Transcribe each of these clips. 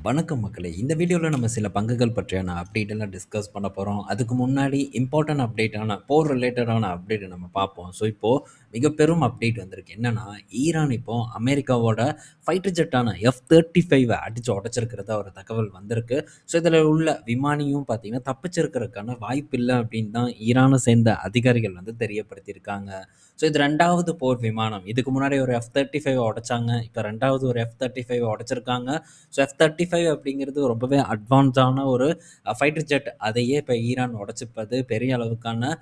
வணக்கம் மக்களே! இந்த வீடியோல நம்ம சில பங்குகள் பற்றியான அப்டேட் எல்லாம் டிஸ்கஸ் பண்ண போறோம். அதுக்கு முன்னாடி இம்பார்ட்டன்ட் அப்டேட்டான போர் ரிலேட்டடான அப்டேட் நம்ம பார்ப்போம். ஸோ, இப்போ மிக பெரும் அப்டேட் வந்திருக்கு. என்னன்னா, ஈரான் இப்போ அமெரிக்காவோட ஃபைட்டர் ஜெட்டான F-35 அடிச்சு உடைச்சிருக்கிறதா ஒரு தகவல் வந்திருக்கு. ஸோ, இதில உள்ள விமானியும் பார்த்தீங்கன்னா, தப்பிச்சிருக்கிறதுக்கான வாய்ப்பில்ல அப்படின்னு தான் ஈரானை சேர்ந்த அதிகாரிகள் வந்து தெரியப்படுத்தியிருக்காங்க. ஸோ, இது 2வது போர் விமானம். இதுக்கு முன்னாடி ஒரு F-35 உடைச்சாங்க. இப்போ 2வது ஒரு F-35 உடைச்சிருக்காங்க. ஸோ F-35 அப்படிங்கிறது ரொம்பவே அட்வான்ஸான ஒரு ஃபைட்டர் ஜெட். அதையே இப்போ ஈரான் உடைச்சிப்பது பெரிய அளவுக்கான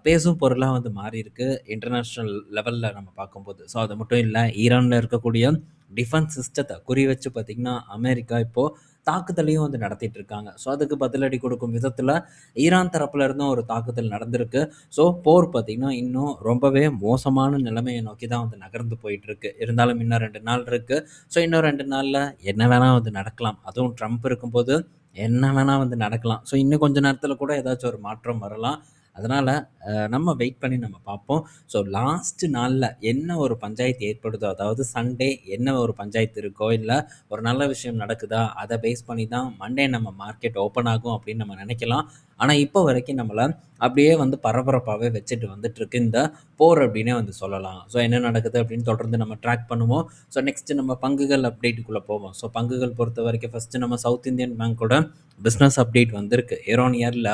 பேசும் பொருளா வந்து மாறியிருக்கு இன்டர்நேஷனல் லெவல்ல நம்ம பார்க்கும்போது. ஸோ அது மட்டும் இல்ல, ஈரான்ல இருக்கக்கூடிய டிஃபென்ஸ் சிஸ்டத்த குறி வச்சு பார்த்தீங்கன்னா, அமெரிக்கா இப்போ தாக்குதலையும் வந்து நடத்திட்டு இருக்காங்க. ஸோ அதுக்கு பதிலடி கொடுக்கும் விதத்தில ஈரான் தரப்புல இருந்தும் ஒரு தாக்குதல் நடந்திருக்கு. ஸோ போர் பார்த்தீங்கன்னா, இன்னும் ரொம்பவே மோசமான நிலைமைய நோக்கி தான் வந்து நகர்ந்து போயிட்டுருக்கு. இருந்தாலும் இன்னும் 2 நாள் இருக்கு. ஸோ இன்னும் 2 நாள்ல என்ன வேணா வந்து நடக்கலாம். அதுவும் ட்ரம்ப் இருக்கும்போது என்ன வேணா வந்து நடக்கலாம். ஸோ இன்னும் கொஞ்ச நேரத்தில கூட ஏதாச்சும் ஒரு மாற்றம் வரலாம். அதனால நம்ம வெயிட் பண்ணி நம்ம பார்ப்போம். ஸோ லாஸ்ட் நாள்ல என்ன ஒரு பஞ்சாயத்து ஏற்படுதோ, அதாவது சண்டே என்ன ஒரு பஞ்சாயத்து இருக்கோ, இல்ல ஒரு நல்ல விஷயம் நடக்குதா, அத பேஸ் பண்ணி தான் மண்டே நம்ம மார்க்கெட் ஓப்பன் ஆகும் அப்படின்னு நம்ம நினைக்கலாம். ஆனா, இப்போ வரைக்கும் நம்மள அப்படியே வந்து பரபரப்பாவே வச்சுட்டு வந்துட்டுருக்கு இந்த போர் அப்படின்னே வந்து சொல்லலாம். ஸோ என்ன நடக்குது அப்படின்னு தொடர்ந்து நம்ம ட்ராக் பண்ணுவோம். ஸோ நெக்ஸ்ட் நம்ம பங்குகள் அப்டேட்டுக்குள்ள போவோம். ஸோ பங்குகள் பொறுத்தவரைக்கும் ஃபர்ஸ்ட் நம்ம சவுத் இந்தியன் பேங்கோட பிசினஸ் அப்டேட் வந்திருக்கு. இயர் ஆன் இயர்ல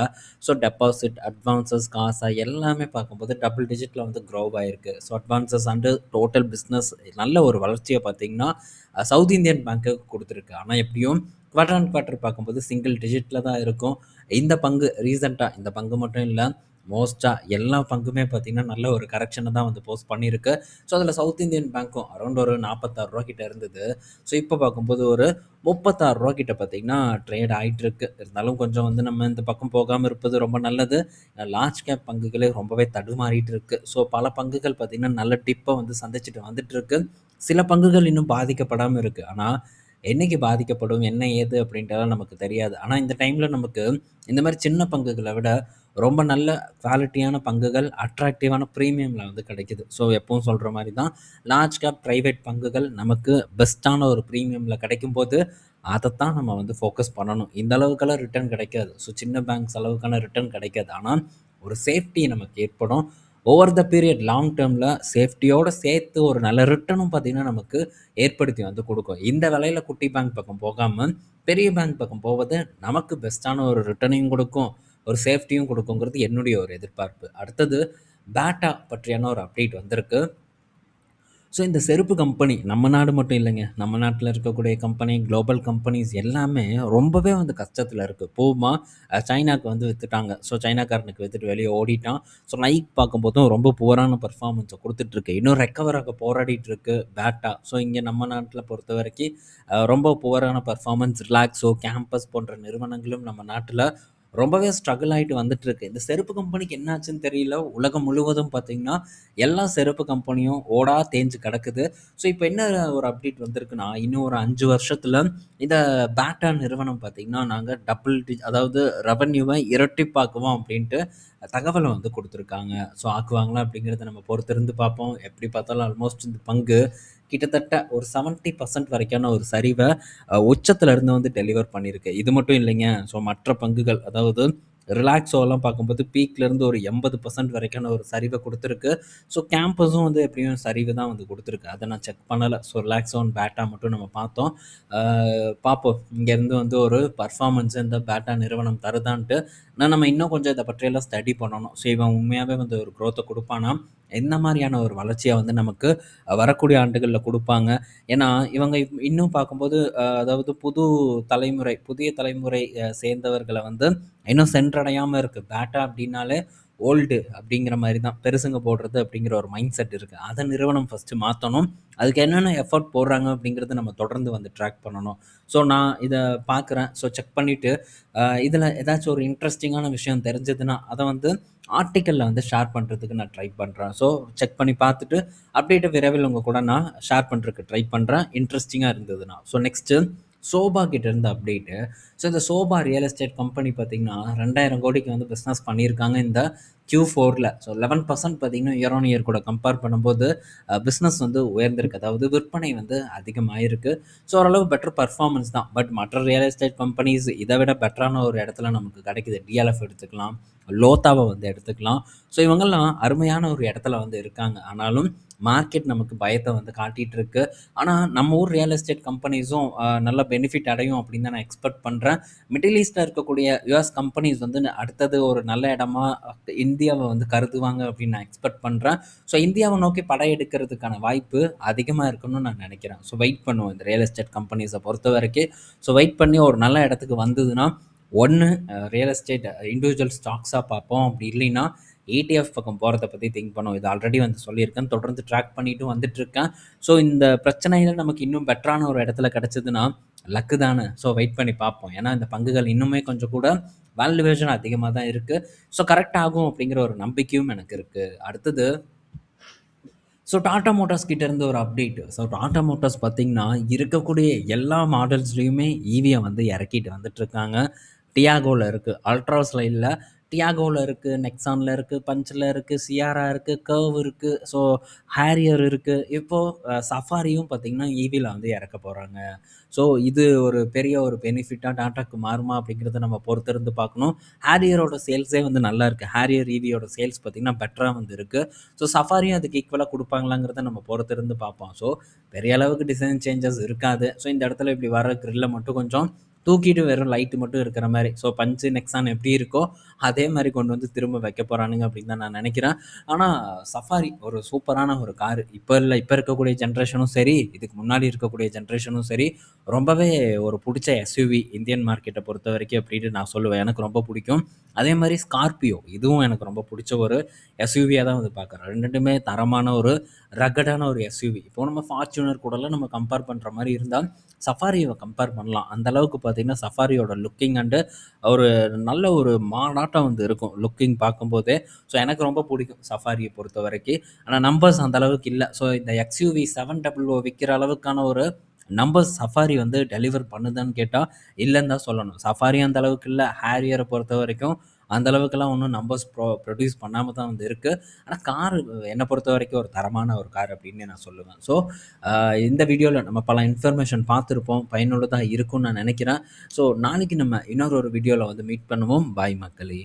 ஸோ டெபாசிட், அட்வான்ஸஸ், காசா எல்லாமே பார்க்கும்போது டபுள் டிஜிட்ல வந்து க்ரோ ஆயிருக்கு. So advances and total business நல்ல ஒரு வளர்ச்சிய பார்த்தீங்கன்னா, சவுத் இந்தியன் பேங்க்குக்கு குடுத்துருக்கு. ஆனா எப்படியும் குவார்டர் ஆன் குவார்டர் பார்க்கும்போது சிங்கிள் டிஜிட்ல தான் இருக்கும். இந்த பங்கு ரீசென்ட்டா இந்த பங்கு மட்டும் இல்ல, மோஸ்ட்டா எல்லா பங்குமே பார்த்தீங்கன்னா, நல்ல ஒரு கரெக்ஷன தான் வந்து போஸ்ட் பண்ணியிருக்கு. ஸோ, அதில சவுத் இந்தியன் பேங்க்கும் அரவுண்ட் ஒரு ரூ. 46 கிட்ட இருந்தது. ஸோ, இப்போ பார்க்கும்போது ஒரு ரூ. 36 கிட்ட பார்த்தீங்கன்னா, ட்ரேட் ஆயிட்டிருக்கு. இருந்தாலும் கொஞ்சம் வந்து நம்ம இந்த பக்கம் போகாம இருப்பது ரொம்ப நல்லது. லார்ஜ் கேப் பங்குகளே ரொம்பவே தடுமாறிட்டு இருக்கு. ஸோ, பல பங்குகள் பார்த்தீங்கன்னா, நல்ல டிப்ப வந்து சந்திச்சுட்டு வந்துட்டுருக்கு. சில பங்குகள் இன்னும் பாதிக்கப்படாம இருக்கு. ஆனா, என்னைக்கு பாதிக்கப்படும், என்ன ஏது அப்படின்ட்டுலாம் நமக்கு தெரியாது. ஆனா, இந்த டைம்ல நமக்கு இந்த மாரி சின்ன பங்குகள விட ரொம்ப நல்ல குவாலிட்டியான பங்குகள் அட்ராக்டிவான பிரீமியம்ல வந்து கிடைக்குது. ஸோ எப்பவும் சொல்ற மாரி தான் லார்ஜ் கேப் பிரைவேட் பங்குகள் நமக்கு பெஸ்ட்டான ஒரு பிரீமியம்ல கிடைக்கும்போது, அதத்தான் நம்ம வந்து ஃபோக்கஸ் பண்ணணும். இந்த அளவுக்கெல்லாம் ரிட்டர்ன் கிடைக்காது. ஸோ சின்ன பேங்க்ஸ் அளவுக்கான ரிட்டர்ன் கிடைக்காது. ஆனா, ஒரு சேஃப்டி நமக்கு ஏற்படும். ஓவர் த பீரியட் லாங் டெர்ம்ல சேஃப்டியோட சேர்த்து ஒரு நல்ல ரிட்டர்னும் பார்த்தீங்கன்னா, நமக்கு ஏற்படுத்தி வந்து குடுக்கும். இந்த வேலையில குட்டி பேங்க் பக்கம் போகாம, பெரிய பேங்க் பக்கம் போவது நமக்கு பெஸ்ட்டான ஒரு ரிட்டர்னையும் குடுக்கும். ஒரு சேஃப்டியும் குடுக்குங்கிறது என்னுடைய ஒரு எதிர்பார்ப்பு. அடுத்தது பேட்டா பற்றியான ஒரு அப்டேட் வந்திருக்கு. ஸோ இந்த செருப்பு கம்பெனி நம்ம நாடு மட்டும் இல்லைங்க. நம்ம நாட்டில இருக்கக்கூடிய கம்பெனி, குளோபல் கம்பெனிஸ் எல்லாமே ரொம்பவே வந்து கஷ்டத்தில இருக்கு. பூமா சைனாக்கு வந்து வித்துட்டாங்க. ஸோ சைனாக்காரனுக்கு வித்துட்டு வெளிய ஓடிட்டான். ஸோ நைக் பார்க்கும்போதும் ரொம்ப புவரான பெர்ஃபார்மன்ஸ குடுத்துட்டுருக்கு. இன்னும் ரெக்கவர் ஆக போராடிட்டு இருக்கு பேட்டா. ஸோ இங்க நம்ம நாட்டில பொறுத்தவரைக்கும் ரொம்ப புவரான பெர்ஃபார்மன்ஸ் ரிலாக்ஸோ, கேம்பஸ் போன்ற நிறுவனங்களும் நம்ம நாட்டில ரொம்பவே ஸ்ட்ரகிள் ஆயிட்டு வந்துட்டுருக்கு. இந்த செருப்பு கம்பெனிக்கு என்னாச்சுன்னு தெரியல. உலகம் முழுவதும் பார்த்தீங்கன்னா, எல்லா செருப்பு கம்பெனியும் ஓடா தேஞ்சு கிடக்குது. ஸோ, இப்ப என்ன ஒரு அப்டேட் வந்திருக்குன்னா, இன்னும் ஒரு 5 வருஷத்துல இந்த பேட்டா நிறுவனம் பார்த்தீங்கன்னா, நாங்க டபுள் அதாவது ரெவென்யூவ இரட்டிப்பாக்குவோம் அப்டின்ட்டு தகவல வந்து குடுத்துருக்காங்க. ஸோ, ஆக்குவாங்களா அப்டிங்கிறத நம்ம பொறுத்திருந்து பார்ப்போம். எப்படி பார்த்தாலும் ஆல்மோஸ்ட் இந்த பங்கு கிட்டத்தட்ட ஒரு 70% வரைக்கான ஒரு சரிவ உச்சத்துல இருந்து வந்து டெலிவர் பண்ணியிருக்கு. இது மட்டும் இல்லைங்க. ஸோ, மற்ற பங்குகள் அதாவது ரிலாக்ஸோலாம் பார்க்கும்போது பீக்லேருந்து ஒரு 80% வரைக்கான ஒரு சரிவ குடுத்துருக்கு. ஸோ கேம்பஸும் வந்து எப்படியும் சரிவு தான் வந்து குடுத்துருக்கு. அத நான் செக் பண்ணல. ஸோ ரிலாக்ஸோ அண்ட் பேட்டா மட்டும் நம்ம பார்த்தோம். ஆ பார்ப்போம். இங்கேருந்து வந்து ஒரு பெர்ஃபார்மன்ஸ் இந்த பேட்டா நிறுவனம் தருதான்ட்டு. ஆனா நம்ம இன்னும் கொஞ்சம் இத பற்றியெல்லாம் ஸ்டடி பண்ணணும். ஸோ இவன் உண்மையாவே வந்து ஒரு குரோத்த குடுப்பானா? எந்த மாரியான ஒரு வளர்ச்சிய வந்து நமக்கு வரக்கூடிய ஆண்டுகள்ல குடுப்பாங்க? ஏன்னா இவங்க இன்னும் பார்க்கும்போது அதாவது புதிய தலைமுறை சேர்ந்தவர்கள வந்து இன்னும் சென்றடையாம இருக்கு. பேட்டா அப்டின்னாலே ஓல்டு அப்டிங்கிற மாரி தான். பெருசுங்க போடுறது அப்டிங்கிற ஒரு மைண்ட் செட் இருக்கு. அத நிறுவனம் ஃபர்ஸ்ட்டு மாத்தணும். அதுக்கு என்னென்ன எஃபோர்ட் போடுறாங்க அப்டிங்கிறத நம்ம தொடர்ந்து வந்து ட்ராக் பண்ணணும். ஸோ நான் இத பார்க்குறேன். ஸோ செக் பண்ணிட்டு இதில ஏதாச்சும் ஒரு இன்ட்ரஸ்டிங்கான விஷயம் தெரிஞ்சதுன்னா, அத வந்து ஆர்டிக்கல்ல வந்து ஷேர் பண்றதுக்கு நான் ட்ரை பண்றேன். ஸோ செக் பண்ணி பார்த்துட்டு அப்டேட்ட விரைவில் உங்க கூட நான் ஷேர் பண்றதுக்கு ட்ரை பண்றேன். இன்ட்ரஸ்டிங்கா இருந்ததுன்னா. ஸோ நெக்ஸ்ட்டு சோபா கிட்ட இருந்த அப்டேட்டு. ஸோ இந்த சோபா ரியல் எஸ்டேட் கம்பெனி பார்த்தீங்கன்னா, 2000 கோடிக்கு வந்து பிசினஸ் பண்ணியிருக்காங்க இந்த Q4ல. ஸோ 11% பார்த்தீங்கன்னா, இயர் ஆன் இயர் கூட கம்பேர் பண்ணும்போது பிஸ்னஸ் வந்து உயர்ந்திருக்கு. அதாவது விற்பனை வந்து அதிகமாயிருக்கு. ஸோ ஓரளவு பெட்டர் பெர்ஃபார்மன்ஸ் தான். பட் மற்ற ரியல் எஸ்டேட் கம்பெனிஸ் இத விட பெட்டரான ஒரு இடத்துல நமக்கு கிடைக்குது. DLF எடுத்துக்கலாம், லோத்தாவ வந்து எடுத்துக்கலாம். ஸோ இவங்கலாம் அருமையான ஒரு இடத்துல வந்து இருக்காங்க. ஆனாலும் மார்க்கெட் நமக்கு பயத்த வந்து காட்டிட்டு இருக்கு. ஆனா நம்ம ஊர் ரியல் எஸ்டேட் கம்பெனிஸும் நல்ல பெனிஃபிட் அடையும் அப்படின்னு தான் நான் எக்ஸ்பெக்ட் பண்றேன். மிடில் ஈஸ்ட்ல இருக்கக்கூடிய யுஎஸ் கம்பெனிஸ் வந்து அடுத்தது ஒரு நல்ல இடமா இந்தியாவை வந்து கருதுவாங்க அப்படின்னு நான் எக்ஸ்பெக்ட் பண்றேன். ஸோ இந்தியாவை நோக்கி படையெடுக்கிறதுக்கான வாய்ப்பு அதிகமா இருக்குன்னு நான் நினைக்கிறேன். ஸோ வெயிட் பண்ணுவோம் இந்த ரியல் எஸ்டேட் கம்பெனிஸை பொறுத்த வரைக்கும். ஸோ வெயிட் பண்ணி ஒரு நல்ல இடத்துக்கு வந்ததுன்னா ஒன்று ரியல் எஸ்டேட் இண்டிவிஜுவல் ஸ்டாக்ஸாக பார்ப்போம். அப்படி இல்லைன்னா ETF பக்கம் போகிறத பற்றி திங்க் பண்ணுவோம். இது ஆல்ரெடி வந்து சொல்லியிருக்கேன். தொடர்ந்து ட்ராக் பண்ணிட்டும் வந்துட்டுருக்கேன். ஸோ இந்த பிரச்சனையில் நமக்கு இன்னும் பெட்டரான ஒரு இடத்துல கிடச்சிதுன்னா லக்கு தானே. ஸோ வெயிட் பண்ணி பார்ப்போம். ஏன்னா இந்த பங்குகள் இன்னுமே கொஞ்சம் கூட வேல்யூவேஷன் அதிகமாக தான் இருக்குது. ஸோ கரெக்ட் ஆகும் அப்படிங்கிற ஒரு நம்பிக்கையும் எனக்கு இருக்குது. அடுத்தது ஸோ டாடா மோட்டார்ஸ் கிட்டேருந்து ஒரு அப்டேட். ஸோ டாடா மோட்டார்ஸ் பார்த்தீங்கன்னா இருக்கக்கூடிய எல்லா மாடல்ஸ்லேயுமே ஈவியை வந்து இறக்கிட்டு வந்துட்டுருக்காங்க. டியாகோவில் இருக்குது, அல்ட்ராஸில் இல்லை, டியாகோவில் இருக்குது, நெக்ஸானில் இருக்குது, பஞ்சில் இருக்குது, சியாரா இருக்குது, கர்வ் இருக்குது, ஸோ ஹேரியர் இருக்குது. இப்போது சஃபாரியும் பார்த்திங்கன்னா ஈவியில் வந்து இறக்க போகிறாங்க. ஸோ இது ஒரு பெரிய ஒரு பெனிஃபிட்டாக டாட்டாக்கு மாறுமா அப்படிங்கிறத நம்ம பொறுத்திருந்து பார்க்கணும். ஹேரியரோட சேல்ஸே வந்து நல்லா இருக்குது. ஹேரியர் ஈவியோட சேல்ஸ் பார்த்திங்கன்னா பெட்டராக வந்து இருக்குது. ஸோ சஃபாரியும் அதுக்கு ஈக்குவலாக கொடுப்பாங்களாங்கிறத நம்ம பொறுத்திருந்து பார்ப்போம். ஸோ பெரிய அளவுக்கு டிசைன் சேஞ்சஸ் இருக்காது. ஸோ இந்த இடத்துல இப்படி வர கிரில்லை மட்டும் கொஞ்சம் தூக்கிட்டு வெறும் லைட்டு மட்டும் இருக்கிற மாதிரி, ஸோ பஞ்சு நெக்ஸான் எப்படி இருக்கோ அதே மாதிரி கொண்டு வந்து திரும்ப வைக்க போகிறானுங்க அப்படின்னு தான் நான் நினைக்கிறேன். ஆனால் சஃபாரி ஒரு சூப்பரான ஒரு காரு. இப்போ இருக்கக்கூடிய ஜென்ரேஷனும் சரி, இதுக்கு முன்னாடி இருக்கக்கூடிய ஜென்ரேஷனும் சரி, ரொம்பவே ஒரு பிடிச்ச எஸ்யூவி இந்தியன் மார்க்கெட்டை பொறுத்த வரைக்கும் அப்படின்னு நான் சொல்லுவேன். எனக்கு ரொம்ப பிடிக்கும். அதே மாதிரி ஸ்கார்பியோ, இதுவும் எனக்கு ரொம்ப பிடிச்ச ஒரு எஸ்யூவியாக தான் வந்து பார்க்குறேன். ரெண்டுமே தரமான ஒரு ரகடான ஒரு எஸ்யூவி. இப்போ நம்ம ஃபார்ச்சுனர் கூடலாம் நம்ம கம்பேர் பண்ணுற மாதிரி இருந்தால் சஃபாரியை கம்பேர் பண்ணலாம். அந்த அளவுக்கு பார்த்தீங்கன்னா சஃபாரியோட லுக்கிங் அண்டு ஒரு நல்ல ஒரு மாநாட்டம் வந்து இருக்கும் லுக்கிங் பார்க்கும்போதே. ஸோ எனக்கு ரொம்ப பிடிக்கும் சஃபாரியை பொறுத்த வரைக்கும். ஆனால் நம்பர்ஸ் அந்த அளவுக்கு இல்லை. ஸோ இந்த XUV 700 விற்கிற அளவுக்கான ஒரு நம்பர்ஸ் சஃபாரி வந்து டெலிவர் பண்ணுதான்னு கேட்டால் இல்லைன்னு தான் சொல்லணும். சஃபாரி அந்த அளவுக்கு இல்லை. ஹேரியரை பொறுத்த வரைக்கும் அந்த அளவுக்குலாம் ஒன்றும் நம்பர்ஸ் ப்ரொடியூஸ் பண்ணாமல் தான் வந்து இருக்குது. ஆனால் காரு என்னை பொறுத்த வரைக்கும் ஒரு தரமான ஒரு கார் அப்படின்னு நான் சொல்லுவேன். ஸோ இந்த வீடியோவில் நம்ம பல இன்ஃபர்மேஷன் பார்த்துருப்போம். பயனுள்ளதாக இருக்கும்னு நான் நினைக்கிறேன். ஸோ நாளைக்கு நம்ம இன்னொரு வீடியோவில் வந்து மீட் பண்ணுவோம். பாய் மக்களே.